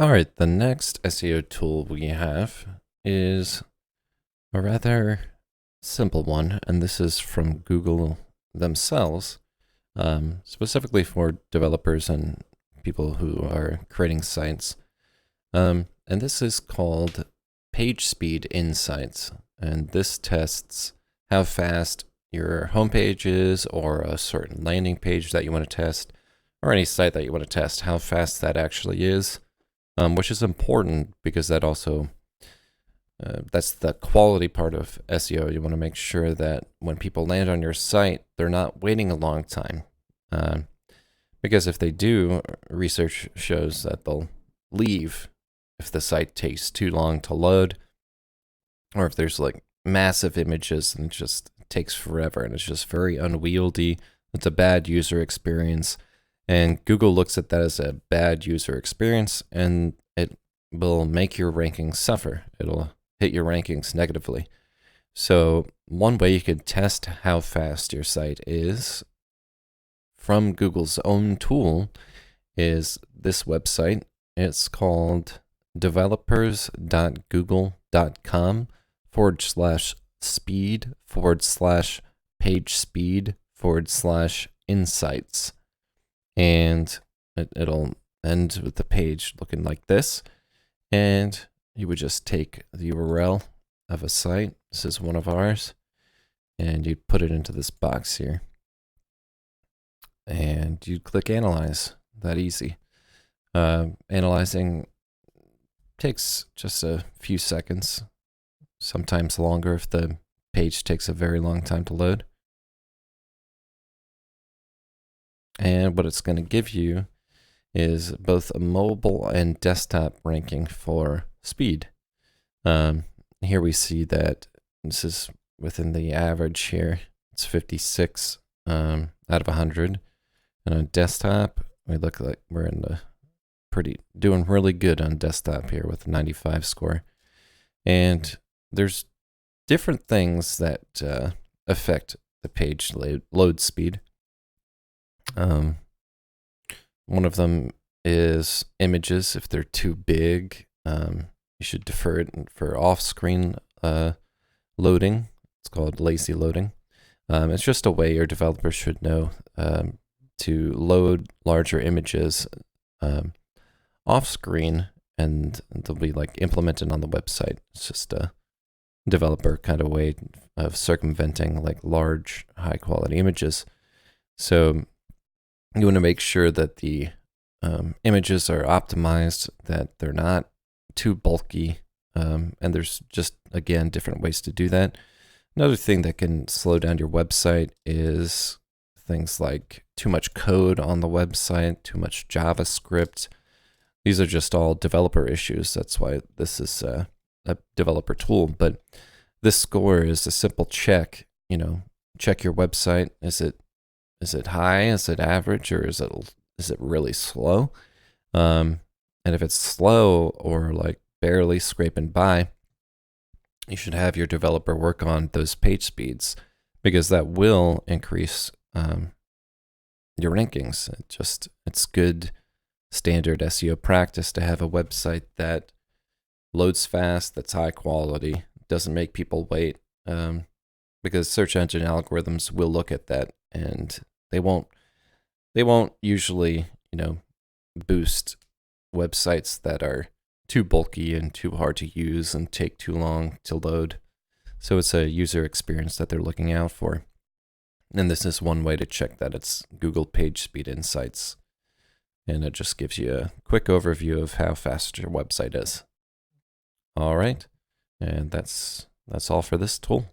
All right, the next SEO tool we have is a rather simple one, and this is from Google themselves, specifically for developers and people who are creating sites. And this is called PageSpeed Insights, and this tests how fast your homepage is, or a certain landing page that you want to test, or any site that you want to test, how fast that actually is. Which is important because that also that's the quality part of SEO. You want to make sure that when people land on your site, they're not waiting a long time. Because if they do, research shows that they'll leave if the site takes too long to load, or if there's like massive images and it just takes forever and it's just very unwieldy. It's a bad user experience. And Google looks at that as a bad user experience, and it will make your rankings suffer. It'll hit your rankings negatively. So one way you could test how fast your site is from Google's own tool is this website. It's called developers.google.com/speed/page/speed/insights. And it'll end with the page looking like this. And you would just take the URL of a site. This is one of ours. And you'd put it into this box here. And you'd click Analyze. That easy. Analyzing takes just a few seconds, sometimes longer if the page takes a very long time to load. And what it's going to give you is both a mobile and desktop ranking for speed. Here we see that this is within the average here. It's 56 out of 100. And on desktop, we look like we're in the doing really good on desktop here with a 95 score. And there's different things that affect the page load speed. One of them is images. If they're too big, you should defer it for off-screen loading. It's called lazy loading. It's just a way your developers should know to load larger images off-screen, and they'll be like implemented on the website. It's just a developer kind of way of circumventing like large, high-quality images. So you want to make sure that the images are optimized, that they're not too bulky, and there's just, again, different ways to do that. Another thing that can slow down your website is things like too much code on the website, too much JavaScript. These are just all developer issues. That's why this is a developer tool. But this score is a simple check. Check your website. Is it high? Is it average? Or is it really slow? And if it's slow or like barely scraping by, you should have your developer work on those page speeds, because that will increase your rankings. It's good standard SEO practice to have a website that loads fast, that's high quality, doesn't make people wait, because search engine algorithms will look at that, and they won't usually, boost websites that are too bulky and too hard to use and take too long to load. So it's a user experience that they're looking out for. And this is one way to check that. It's Google PageSpeed Insights. And it just gives you a quick overview of how fast your website is. All right. And that's all for this tool.